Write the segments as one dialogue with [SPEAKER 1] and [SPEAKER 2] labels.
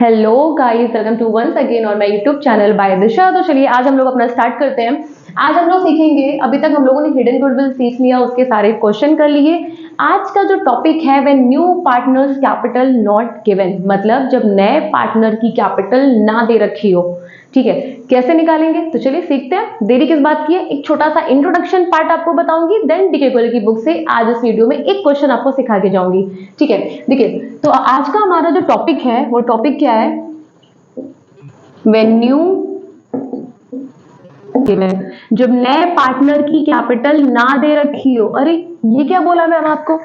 [SPEAKER 1] Hello guys, welcome to once again और my YouTube channel by Disha. तो चलिए आज हम लोग अपना स्टार्ट करते हैं। आज हम लोग सीखेंगे, अभी तक हम लोगों ने हिडन गुडविल सीख लिया, उसके सारे क्वेश्चन कर लिए। आज का जो टॉपिक है when new partners capital not given, मतलब जब नए पार्टनर की कैपिटल ना दे रखी हो। ठीक है, कैसे निकालेंगे तो चलिए सीखते हैं। देरी किस बात की है, एक छोटा सा इंट्रोडक्शन पार्ट आपको बताऊंगी, देन डीके गोयल की बुक से आज इस वीडियो में एक क्वेश्चन आपको सिखा के जाऊंगी। ठीक है, देखिए तो आज का हमारा जो टॉपिक है वो टॉपिक क्या है, व्हेन न्यू गिवन, जब नए पार्टनर की कैपिटल ना दे रखी हो। अरे ये क्या बोला मैम आपको,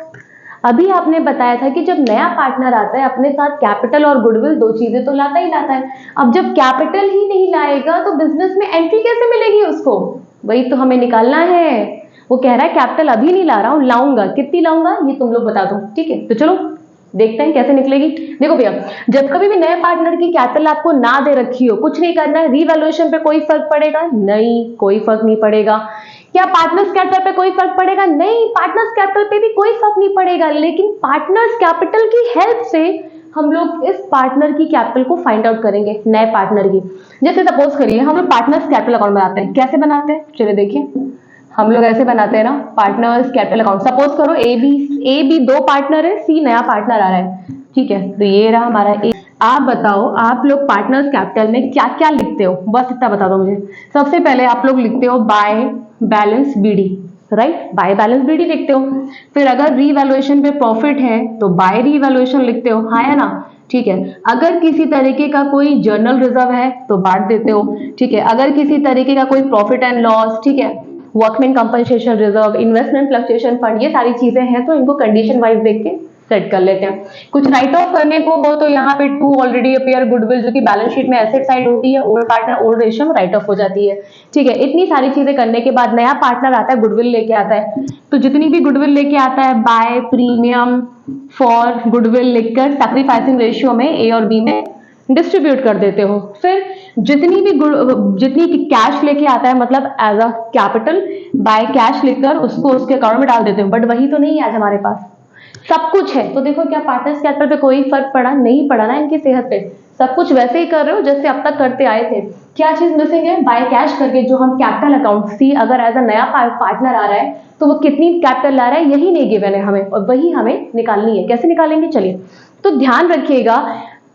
[SPEAKER 1] अभी आपने बताया था कि जब नया पार्टनर आता है अपने साथ कैपिटल और गुडविल दो चीजें तो लाता ही लाता है। अब जब कैपिटल ही नहीं लाएगा तो बिजनेस में एंट्री कैसे मिलेगी उसको, वही तो हमें निकालना है। वो कह रहा है कैपिटल अभी नहीं ला रहा हूं, लाऊंगा, कितनी लाऊंगा ये तुम लोग बता दो। ठीक है, तो चलो देखते हैं कैसे निकलेगी। देखो भैया, जब कभी भी नए पार्टनर की कैपिटल आपको ना दे रखी हो, कुछ नहीं करना है, रीवैल्यूएशन पे कोई फर्क पड़ेगा नहीं, कोई फर्क नहीं पड़ेगा। क्या पार्टनर्स कैपिटल पे कोई फर्क पड़ेगा? नहीं, पार्टनर्स कैपिटल पे भी कोई फर्क नहीं पड़ेगा, लेकिन पार्टनर्स कैपिटल की हेल्प से हम लोग इस पार्टनर की कैपिटल को फाइंड आउट करेंगे, नए पार्टनर की। जैसे सपोज करिए हम लोग पार्टनर्स कैपिटल अकाउंट बनाते हैं, कैसे बनाते हैं चलिए देखिए। हम लोग ऐसे बनाते हैं ना, पार्टनर्स कैपिटल अकाउंट। सपोज करो ए बी दो पार्टनर है, सी नया पार्टनर आ रहा है। ठीक है, तो ये रहा हमारा ए। आप बताओ आप लोग पार्टनर्स कैपिटल में क्या क्या लिखते हो, बस इतना बता दो मुझे। सबसे पहले आप लोग लिखते हो by balance BD, right, by balance BD लिखते हो। फिर अगर रीवैल्यूएशन पे प्रॉफिट है तो बाय रीवैल्यूएशन लिखते हो, हाँ है ना। ठीक है, अगर किसी तरीके का कोई जर्नल रिजर्व है तो बांट देते हो। ठीक है, अगर किसी तरीके का कोई प्रॉफिट एंड लॉस, ठीक है, workman compensation reserve, investment fluctuation fund, ये सारी चीजें हैं तो इनको कंडीशन वाइज देख के सेट कर लेते हैं। कुछ राइट ऑफ करने को हो तो यहाँ पे टू ऑलरेडी अपीयर गुडविल, जो कि बैलेंस शीट में एसेट साइड होती है, ओल्ड पार्टनर ओल्ड रेशियो में राइट ऑफ हो जाती है। ठीक है, इतनी सारी चीजें करने के बाद नया पार्टनर आता है, गुडविल लेके आता है, तो जितनी भी गुडविल लेके आता है बाय प्रीमियम फॉर गुडविल लिखकर सैक्रिफाइसिंग रेशियो में ए और बी में डिस्ट्रीब्यूट कर देते हो। फिर जितनी कैश लेके आता है, मतलब as a capital by cash लिखकर उसको उसके अकाउंट में डाल देते हो। बट वही तो नहीं है आज हमारे पास, सब कुछ है। तो देखो क्या पार्टनर्स कैपिटल पे कोई फर्क पड़ा नहीं, पड़ा ना इनकी सेहत पे। सब कुछ वैसे ही कर रहे हो जैसे अब तक करते आए थे। क्या चीज मिसिंग है, बाय कैश करके जो हम कैपिटल अकाउंट सी अगर एज अ नया पार्टनर आ रहा है तो वो कितनी कैपिटल ला रहा है यही नहीं गिवन है हमें, और वही हमें निकालनी है। कैसे निकालेंगे चलिए, तो ध्यान रखिएगा।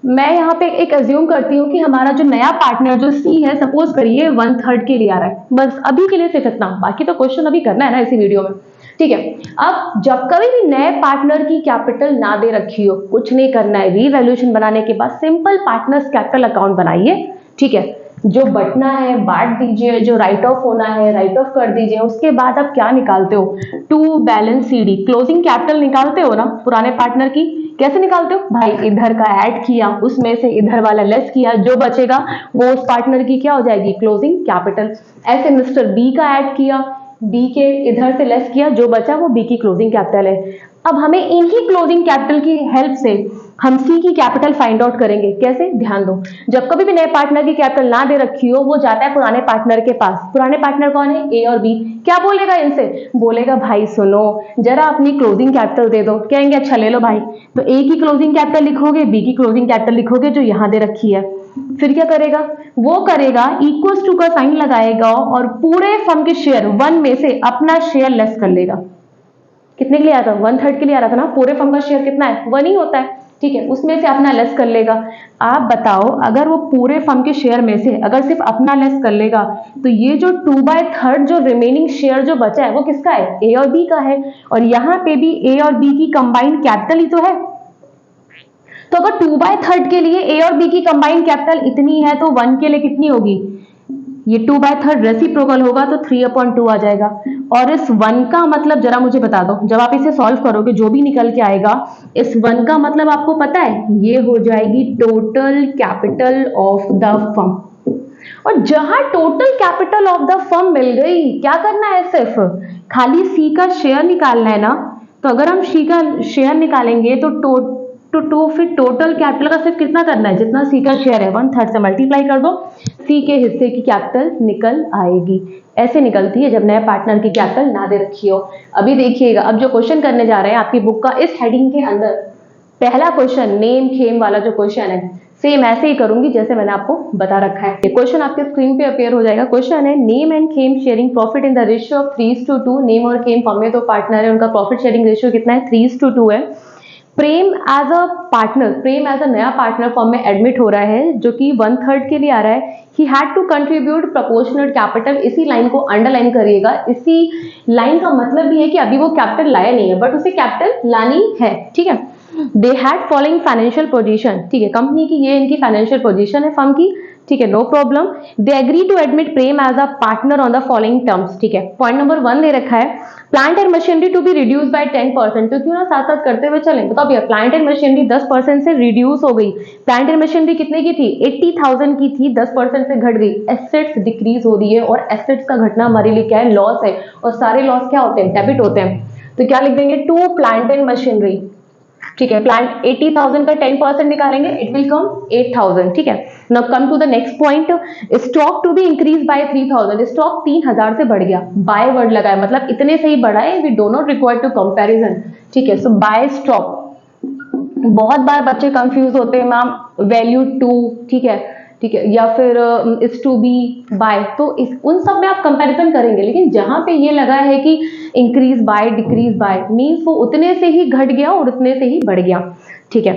[SPEAKER 1] मैं यहाँ पे एक अज्यूम करती हूँ कि हमारा जो नया पार्टनर जो सी है, सपोज करिए 1/3 के लिए आ रहा है, बस अभी के लिए सिर्फ इतना, बाकी तो क्वेश्चन अभी करना है ना इसी वीडियो में। ठीक है, अब जब कभी भी नए पार्टनर की कैपिटल ना दे रखी हो, कुछ नहीं करना है, रीवैल्यूएशन बनाने के बाद सिंपल पार्टनर्स कैपिटल अकाउंट बनाइए। ठीक है, जो बटना है बांट दीजिए, जो राइट ऑफ होना है राइट ऑफ कर दीजिए। उसके बाद आप क्या निकालते हो, to balance CD, closing capital निकालते हो ना पुराने पार्टनर की। कैसे निकालते हो भाई, इधर का ऐड किया, उसमें से इधर वाला लेस किया, जो बचेगा वो उस पार्टनर की क्या हो जाएगी, क्लोजिंग कैपिटल। ऐसे मिस्टर बी का ऐड किया, बी के इधर से लेस किया, जो बचा वो बी की क्लोजिंग कैपिटल है। अब हमें इनकी क्लोजिंग कैपिटल की हेल्प से हम सी की कैपिटल फाइंड आउट करेंगे। कैसे, ध्यान दो, जब कभी भी नए पार्टनर की कैपिटल ना दे रखी हो, वो जाता है पुराने पार्टनर के पास। पुराने पार्टनर कौन है, ए और बी। क्या बोलेगा इनसे, बोलेगा भाई सुनो जरा अपनी क्लोजिंग कैपिटल दे दो। कहेंगे अच्छा ले लो भाई, तो ए की क्लोजिंग कैपिटल लिखोगे, बी की क्लोजिंग कैपिटल लिखोगे जो यहां दे रखी है। फिर क्या करेगा, वो करेगा इक्वल्स टू का साइन लगाएगा और पूरे फर्म के शेयर 1 में से अपना शेयर लेस कर लेगा। कितने के लिए आया था, 1/3 के लिए आ रहा था ना, पूरे फर्म का शेयर कितना है, 1 ही होता है। ठीक है, उसमें से अपना लेस कर लेगा। आप बताओ अगर वो पूरे फर्म के शेयर में से अगर सिर्फ अपना लेस कर लेगा तो ये जो 2/3 जो रिमेनिंग शेयर जो बचा है वो किसका है, ए और बी का है। और यहाँ पे भी ए और बी की कंबाइंड कैपिटल ही तो है। तो अगर 2/3 के लिए ए और बी की कंबाइंड कैपिटल इतनी है तो 1 के लिए कितनी होगी, ये 2/3 रेसिप्रोकल होगा तो 3/2 आ जाएगा। और इस 1 का मतलब जरा मुझे बता दो, जब आप इसे सॉल्व करोगे जो भी निकल के आएगा, इस 1 का मतलब आपको पता है, ये हो जाएगी total capital of the firm. और जहां total capital of the firm मिल गई, क्या करना है, सिर्फ खाली सी का शेयर निकालना है ना। तो अगर हम सी का शेयर निकालेंगे तो फिर टोटल कैपिटल का सिर्फ कितना करना है, जितना सी का शेयर है 1/3 से मल्टीप्लाई कर दो, सी के हिस्से की कैपिटल निकल आएगी। ऐसे निकलती है जब नए पार्टनर की कैपिटल ना दे रखी हो। अभी देखिएगा, अब जो क्वेश्चन करने जा रहे हैं आपकी बुक का इस हेडिंग के अंदर, पहला क्वेश्चन नेम खेम वाला जो क्वेश्चन है, सेम ऐसे ही करूंगी जैसे मैंने आपको बता रखा है। क्वेश्चन आपके स्क्रीन पे अपेयर हो जाएगा। क्वेश्चन है name and Khem sharing profit in the ratio of 3:2। Name और खेम फॉर्म में तो पार्टनर है, उनका प्रॉफिट शेयरिंग रेशियो कितना है? 3:2 है। Prem as a partner, Prem as a नया पार्टनर फॉर्म में एडमिट हो रहा है जो कि 1/3 के लिए आ रहा है। He had to contribute proportional capital. इसी लाइन को अंडरलाइन करिएगा। इसी लाइन का मतलब भी है कि अभी वो कैपिटल लाया नहीं है बट उसे कैपिटल लानी है, ठीक है। They had following financial position, ठीक है, कंपनी की ये इनकी फाइनेंशियल पोजीशन है फर्म की, ठीक है, no problem. They agree to admit Prem as a partner on the following terms, ठीक है। पॉइंट नंबर 1 दे रखा है, plant and machinery to be reduce by 10%। तो क्यों ना साथ साथ करते हुए चलें। बताओ भैया, प्लांट एंड मशीनरी 10% से रिड्यूस हो गई। प्लांट एंड मशीनरी कितने की थी? 80,000 की थी, 10% से घट गई। एसेट्स डिक्रीज हो रही है और एसेट्स का घटना हमारे लिए क्या है? लॉस है। और सारे लॉस क्या होते हैं? डेबिट होते हैं। तो क्या लिख देंगे? टू प्लांट एंड मशीनरी, ठीक है। प्लांट 80,000 का 10% निकालेंगे, इट विल कम 8,000, ठीक है। Now come to the next point, stock to be increase by 3,000। Stock 3,000 से बढ़ गया। बाय वर्ड लगा है, मतलब इतने से ही बढ़ा है, we do not require to comparison, ठीक है। सो बाय स्टॉक, बहुत बार बच्चे कंफ्यूज होते हैं मैम, वैल्यू टू, ठीक है, ठीक है, या फिर इज टू बी बाय, तो इस उन सब में आप कंपैरिजन करेंगे। लेकिन जहां पे ये लगा है कि increase by decrease by, means वो उतने से ही घट गया और उतने से ही बढ़ गया, ठीक है।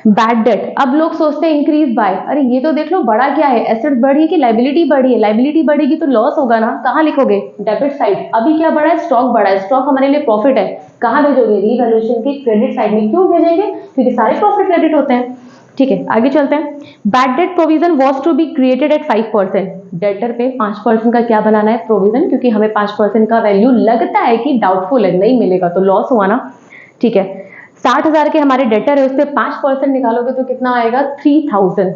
[SPEAKER 1] बैड डेट, अब लोग सोचते हैं इंक्रीज बाय, अरे ये तो देख लो बड़ा क्या है, एसेट बढ़ी कि लाइबिलिटी बढ़ी है? लाइबिलिटी बढ़ेगी तो लॉस होगा ना, कहाँ लिखोगे? Debit side. अभी क्या बढ़ा है? स्टॉक बढ़ा है। स्टॉक हमारे लिए प्रॉफिट है, कहाँ भेजोगे? रीवैल्यूएशन की क्रेडिट साइड में। क्यों भेजेंगे? क्योंकि सारे प्रॉफिट क्रेडिट होते हैं, ठीक है। आगे चलते हैं। Bad debt provision was to be created at 5%। Debtor पे 5% का क्या बनाना है? प्रोविजन, क्योंकि हमें 5% का वैल्यू लगता है कि डाउटफुल है, नहीं मिलेगा तो लॉस हुआ ना, ठीक है। 60,000 के हमारे डेटर है, उस पर 5% निकालोगे तो कितना आएगा? 3,000।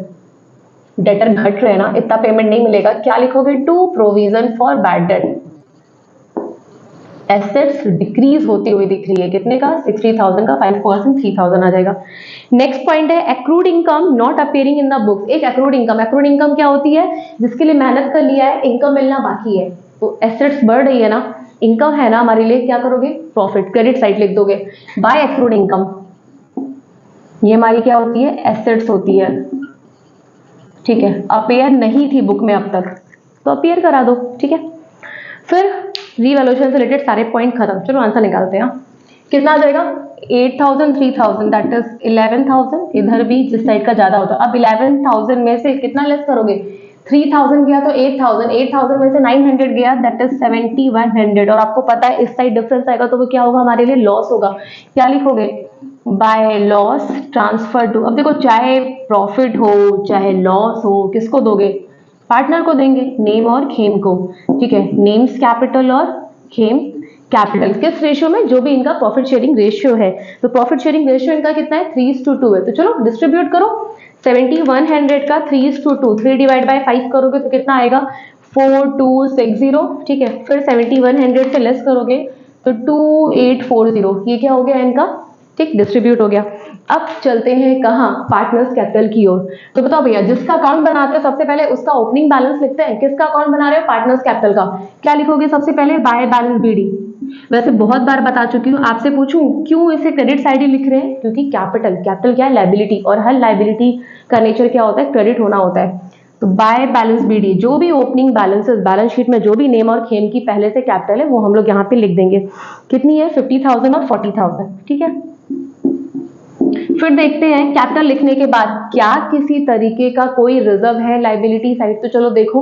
[SPEAKER 1] डेटर घट रहे हैं ना, इतना पेमेंट नहीं मिलेगा, क्या लिखोगे? To provision for bad debt. Assets decrease होती हुई दिख रही है, कितने का? 60,000 का 5% 3,000 आ जाएगा। नेक्स्ट पॉइंट है accrued income not appearing in the books. एक एक्रूड इनकम क्या होती है? जिसके लिए मेहनत कर लिया है, इनकम मिलना बाकी है, तो एसेट्स बढ़ रही है ना, इनकम है ना हमारे लिए, क्या करोगे? प्रॉफिट, क्रेडिट साइड लिख दोगे बाय एक्रूड इनकम। ये हमारी क्या होती है? एसेट्स होती है, ठीक है। अपेयर नहीं थी बुक में अब तक, तो अपेयर करा दो, ठीक है। फिर रीवैल्यूएशन से रिलेटेड सारे पॉइंट खत्म। चलो आंसर निकालते हैं। कितना आ जाएगा? 8,000 3,000 दैट इज 11,000। इधर भी जिस साइड का ज्यादा होता है, अब 11,000 में से कितना लेस करोगे? 3,000 गया तो 8,000, 8,000 में से 900 गया दैट इज 7,100। और आपको पता है इस साइड डिफरेंस आएगा तो वो क्या होगा? हमारे लिए लॉस होगा। क्या लिखोगे? By loss transfer to. अब देखो, चाहे प्रॉफिट हो चाहे लॉस हो, किसको दोगे? पार्टनर को देंगे, नेम और खेम को, ठीक है। नेम्स कैपिटल और खेम कैपिटल, किस रेशियो में? जो भी इनका प्रॉफिट शेयरिंग रेशियो है। तो प्रॉफिट शेयरिंग रेशियो इनका कितना है? 3:2 है। तो चलो डिस्ट्रीब्यूट करो। 7,100 का 3:2, 3 डिवाइड बाय 5 करोगे तो कितना आएगा? 4,260, ठीक है। फिर 7,100 से लेस करोगे तो 2,840। ये क्या हो गया इनका? ठीक, डिस्ट्रीब्यूट हो गया। अब चलते हैं कहाँ? पार्टनर्स कैपिटल की ओर। तो बताओ भैया, जिसका अकाउंट बनाते हैं सबसे पहले उसका ओपनिंग बैलेंस लिखते हैं। किसका अकाउंट बना रहे हो? पार्टनर्स कैपिटल का। क्या लिखोगे सबसे पहले? By balance BD. वैसे बहुत बार बता चुकी हूँ, आपसे पूछूं क्यों इसे क्रेडिट साइड ही लिख रहे हैं? क्योंकि कैपिटल क्या है? लाइबिलिटी, और हर लाइबिलिटी का नेचर क्या होता है? क्रेडिट होना होता है। तो बाय बैलेंस बीडी, जो भी ओपनिंग बैलेंसेस बैलेंस शीट में जो भी नेम और खेम की पहले से कैपिटल है वो हम लोग यहाँ पे लिख देंगे। कितनी है? 50,000 और 40,000, ठीक है। फिर देखते हैं कैपिटल लिखने के बाद क्या किसी तरीके का कोई रिजर्व है लाइबिलिटी साइड। तो चलो देखो,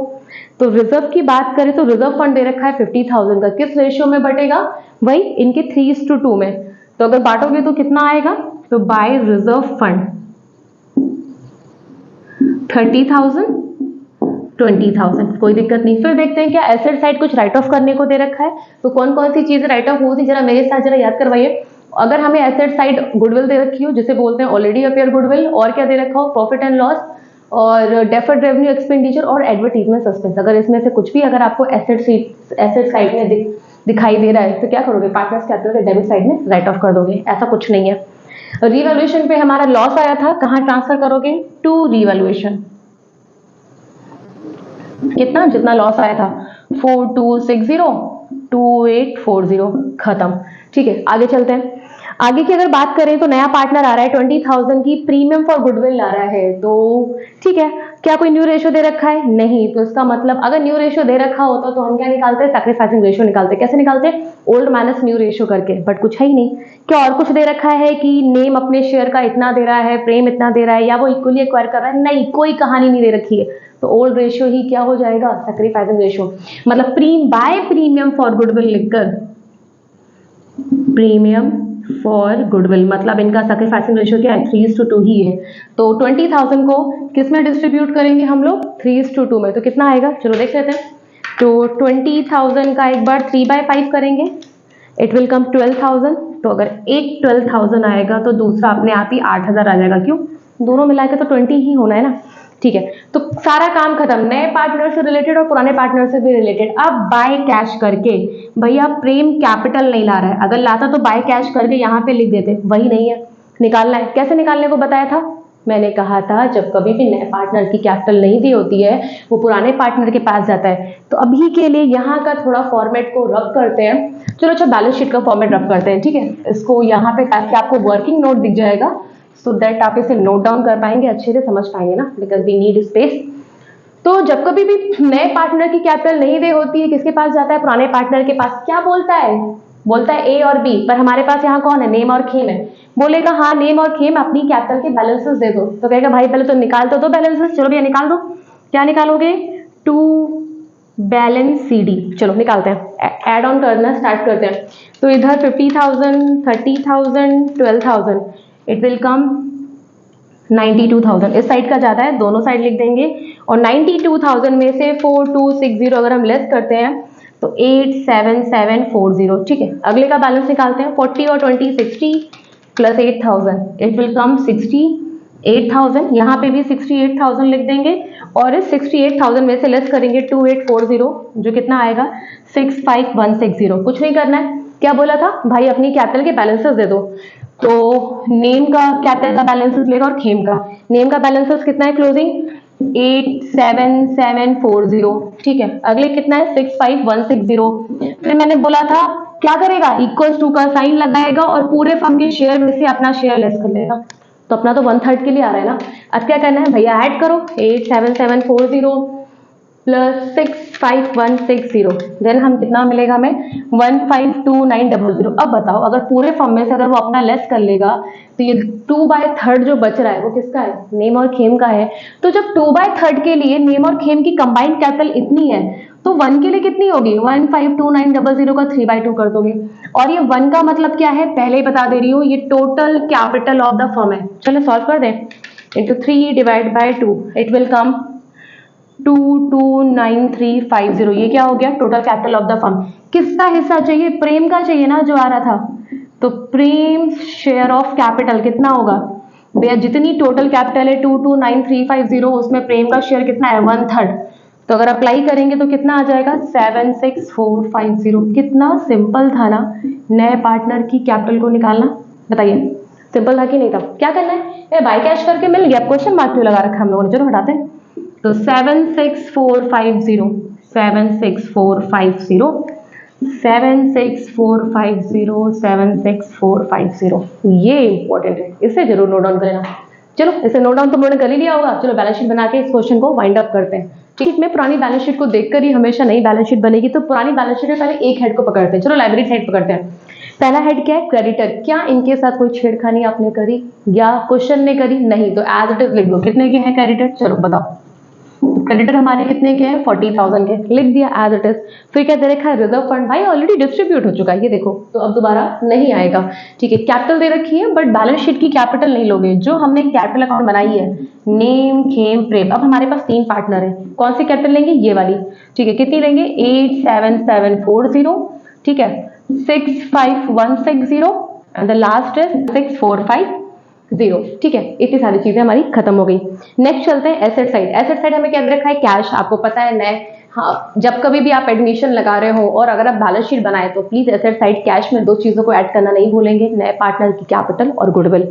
[SPEAKER 1] तो रिजर्व की बात करें तो रिजर्व फंड दे रखा है 50,000 का। किस रेशियो में बटेगा? वही इनके 3:2 में। तो अगर बांटोगे तो कितना आएगा? तो बाय रिजर्व फंड 30,000 20,000, कोई दिक्कत नहीं। फिर देखते हैं क्या एसेट साइड कुछ राइट ऑफ करने को दे रखा है। तो कौन कौन सी चीजें राइट ऑफ होती, जरा मेरे साथ जरा याद करवाइए। अगर हमें एसेट साइड गुडविल दे रखी हो, जिसे बोलते हैं ऑलरेडी अपेयर गुडविल, और क्या दे रखा हो? प्रॉफिट एंड लॉस और डेफर्ड रेवेन्यू एक्सपेंडिचर और एडवर्टीजमेंट सस्पेंस। अगर इसमें से कुछ भी अगर आपको एसेट साइड में दिखाई दे रहा है तो क्या करोगे? पार्टनर्स कैपिटल के डेबिट साइड में राइट ऑफ कर दोगे। ऐसा कुछ नहीं है। रीवैल्यूएशन पे हमारा लॉस आया था, कहां ट्रांसफर करोगे? To revaluation. कितना? जितना लॉस आया था 4,260 2,840, खत्म, ठीक है। आगे चलते हैं। आगे की अगर बात करें तो नया पार्टनर आ रहा है 20,000 की प्रीमियम फॉर गुडविल आ रहा है, तो ठीक है, क्या कोई न्यू रेशियो दे रखा है? नहीं। तो इसका मतलब अगर न्यू रेशियो दे रखा होता तो हम क्या निकालते? सैक्रिफाइसिंग रेशियो निकालते। कैसे निकालते? ओल्ड माइनस न्यू रेशियो करके, बट कुछ है ही नहीं। क्या और कुछ दे रखा है कि नेम अपने शेयर का इतना दे रहा है, प्रेम इतना दे रहा है, या वो इक्वली एक्वायर कर रहा है? नहीं, कोई कहानी नहीं दे रखी है। तो ओल्ड रेशियो ही क्या हो जाएगा? Sacrificing ratio. मतलब बाय प्रीमियम फॉर गुडविल लिखकर, प्रीमियम फॉर गुडविल, मतलब इनका सैक्रिफाइसिंग रेशियो क्या है? 3:2 ही है। तो 20,000 को किस में डिस्ट्रीब्यूट करेंगे हम लोग? 3:2 में। तो कितना आएगा? चलो देख लेते हैं। तो 20,000 का एक बार 3/5 करेंगे, इट विल कम 12,000। तो अगर एक 12,000 आएगा तो दूसरा अपने आप ही 8,000 आ जाएगा। क्यों? दोनों मिला के तो 20 ही होना है ना। ठीक है, तो सारा काम खत्म, नए पार्टनर से रिलेटेड और पुराने पार्टनर से भी रिलेटेड। अब बाय कैश करके, भैया प्रेम कैपिटल नहीं ला रहा है, अगर लाता तो बाय कैश करके यहाँ पे लिख देते, वही नहीं है, निकालना है। कैसे निकालने को बताया था? मैंने कहा था जब कभी भी नए पार्टनर की कैपिटल नहीं दी होती है, वो पुराने पार्टनर के पास जाता है। तो अभी के लिए यहाँ का थोड़ा फॉर्मेट को रब करते हैं। चलो अच्छा, बैलेंस शीट का फॉर्मेट रब करते हैं, ठीक है। इसको यहाँ पे ताकि आपको वर्किंग नोट दिख जाएगा, सो दैट आप इसे नोट डाउन कर पाएंगे, अच्छे से समझ पाएंगे ना, बिकॉज वी नीड स्पेस। तो जब कभी भी नए पार्टनर की कैपिटल नहीं दे होती है, किसके पास जाता है? पुराने पार्टनर के पास। क्या बोलता है? बोलता है ए और बी, पर हमारे पास यहाँ कौन है? नेम और खेम है। बोलेगा हाँ नेम और खेम अपनी कैपिटल के बैलेंसेस दे दो। तो कहेगा भाई पहले तो निकाल तो दो बैलेंसेस। चलो भैया निकाल दो। क्या निकालोगे? To balance C D. चलो निकालते हैं, एड ऑन करना स्टार्ट करते हैं। तो इधर 50,000, 30,000, 12,000, इट विल कम 92,000। इस साइड का ज्यादा है, दोनों साइड लिख देंगे। और 92,000 में से 4260 अगर हम लेस करते हैं तो 87740। ठीक है, अगले का बैलेंस निकालते हैं। 40 और 20 60 प्लस 8,000, इट विल कम 68,000। यहाँ पे भी 68,000 लिख देंगे और इस 68,000 में से लेस करेंगे 2840, जो कितना आएगा? 65,160। कुछ नहीं करना है। क्या बोला था? भाई अपनी कैपिटल के बैलेंसेस दे दो। तो नेम का कैपिटल का बैलेंसेस लेगा और खेम का। नेम का बैलेंसेस कितना है क्लोजिंग? 87740। ठीक है, अगले कितना है? 65,160। फिर मैंने बोला था क्या करेगा? इक्वल्स टू का साइन लगाएगा और पूरे फर्म के शेयर में से अपना शेयर लेस कर लेगा। तो अपना तो 1/3 के लिए आ रहा है ना। अब क्या करना है भैया? ऐड करो 87740 प्लस 65,160, देन हम कितना मिलेगा हमें? 152900। अब बताओ, अगर पूरे फॉर्म में से अगर वो अपना लेस कर लेगा तो ये 2/3 जो बच रहा है वो किसका है? नेम और खेम का है। तो जब 2/3 के लिए नेम और खेम की कंबाइंड कैपिटल इतनी है, तो 1 के लिए कितनी होगी? 152900 का 3/2 कर दोगे। और ये 1 का मतलब क्या है? पहले ही बता दे रही हूँ, ये total capital of the firm है। चलो सॉल्व कर दें। Into 3 divide by 2, it will come 229350। ये क्या हो गया? Total capital of the firm. किसका हिस्सा चाहिए? प्रेम का चाहिए ना, जो आ रहा था। तो प्रेम शेयर ऑफ कैपिटल कितना होगा भैया? जितनी टोटल कैपिटल है 229350, उसमें प्रेम का शेयर कितना है? 1/3। तो अगर अप्लाई करेंगे तो कितना आ जाएगा? 76450। कितना सिंपल था ना नए पार्टनर की कैपिटल को निकालना। बताइए सिंपल था कि नहीं था? क्या करना है? बाय कैश करके मिल गया, क्वेश्चन मार्क क्यों लगा रखा हम लोगों ने? चलो हटाते हैं। तो 76450, 76450, 76450, 76450, ये इंपॉर्टेंट है, इसे जरूर नोट डाउन करना। चलो इसे नोट डाउन तो मैंने कर ही लिया होगा। चलो बैलेंस शीट बना के इस क्वेश्चन को वाइंड अप करते हैं। ठीक में पुरानी बैलेंस शीट को देखकर ही हमेशा नई बैलेंस शीट बनेगी। तो पुरानी बैलेंस शीट में पहले एक हेड को पकड़ते हैं। चलो लाइब्रेरी हेड पकड़ते हैं। पहला हेड क्या है? क्रेडिटर। क्या इनके साथ कोई छेड़खानी आपने करी या क्वेश्चन ने करी? नहीं। तो एज इट इज लिख दो। कितने के हैं क्रेडिटर? चलो बताओ। क्रेडिटर हमारे कितने के हैं? 40,000 के। लिख दिया एज इट इज। फिर क्या दे रखा है? Reserve fund. भाई ऑलरेडी डिस्ट्रीब्यूट हो चुका है, ये देखो, तो अब दोबारा नहीं आएगा। ठीक है, कैपिटल दे रखी है बट बैलेंस शीट की कैपिटल नहीं लोगे। जो हमने कैपिटल अकाउंट बनाई है, नेम खेम प्रेम। अब हमारे पास 3 पार्टनर है, कौन सी कैपिटल लेंगे? ये वाली। ठीक है, कितनी लेंगे? 87740। ठीक है, 65,160 एंड द लास्ट इज 6450। ठीक है, इतनी सारी चीजें हमारी खत्म हो गई। नेक्स्ट चलते हैं एसेट साइड। एसेट साइड हमें क्या दे रखा है? कैश। आपको पता है नए, हाँ, जब कभी भी आप एडमिशन लगा रहे हो और अगर आप बैलेंस शीट बनाए तो प्लीज एसेट साइड कैश में 2 चीजों को ऐड करना नहीं भूलेंगे, नए पार्टनर की कैपिटल और गुडविल।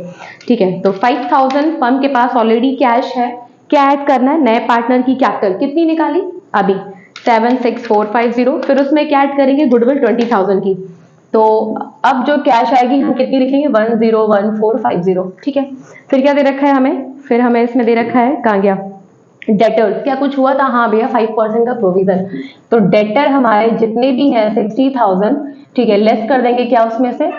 [SPEAKER 1] ठीक है, तो 5,000 फर्म के पास ऑलरेडी कैश है। क्या ऐड करना है? नए पार्टनर की कैपिटल। कितनी निकाली? अभी 76450। फिर उसमें क्या ऐड करेंगे? गुडविल 20,000 की। तो अब जो कैश आएगी हम कितनी लिखेंगे 101450, ठीक है। फिर क्या दे रखा है हमें, फिर हमें इसमें दे रखा है, कहाँ गया, डेटर्स, क्या कुछ हुआ था, हाँ भैया 5% का प्रोविजन। तो डेटर हमारे जितने भी हैं 60,000, ठीक है, लेस कर देंगे क्या उसमें से,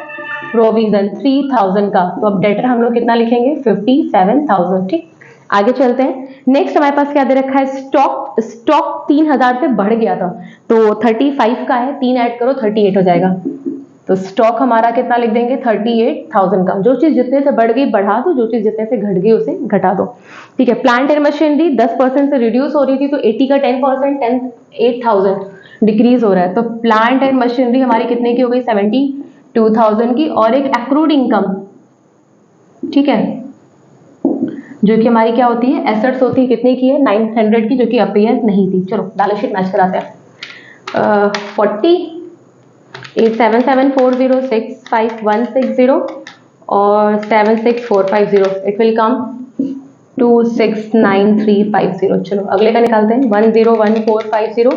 [SPEAKER 1] प्रोविजन 3000 का। तो अब डेटर हम लोग कितना लिखेंगे 57,000, ठीक। आगे चलते हैं। नेक्स्ट हमारे पास क्या दे रखा है, स्टॉक। स्टॉक 3000 से बढ़ गया था, तो 35 का है, 3 ऐड करो 38 हो जाएगा। तो स्टॉक हमारा कितना लिख देंगे 38,000 का। जो चीज जितने से बढ़ गई बढ़ा दो, जो चीज जितने से घट गई उसे घटा दो, ठीक है। प्लांट एंड मशीनरी 10% से रिड्यूस हो रही थी, तो 80 का 10%, 8,000 डिक्रीज हो रहा है। तो प्लांट एंड मशीनरी हमारी कितने की हो गई 72,000 की। और एक एक्रूड इनकम, ठीक है, जो कि हमारी क्या होती है, एसेट्स होती है, कितने की है 900 की, जो कि अपीयरेंस नहीं थी। चलो बैलेंस शीट मैच कराते हैं। 48774065,160 और 76450, इट विल कम 269350। चलो अगले का निकालते हैं, 101450,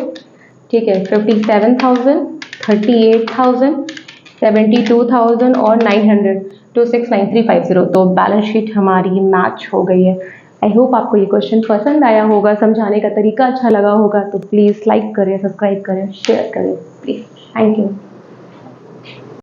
[SPEAKER 1] ठीक है, 57,000, 38,000, 72,000 और 900, 269350। तो बैलेंस शीट हमारी मैच हो गई है। आई होप आपको ये क्वेश्चन पसंद आया होगा, समझाने का तरीका अच्छा लगा होगा। तो प्लीज़ लाइक करें, सब्सक्राइब करें, शेयर करें प्लीज़। Thank you.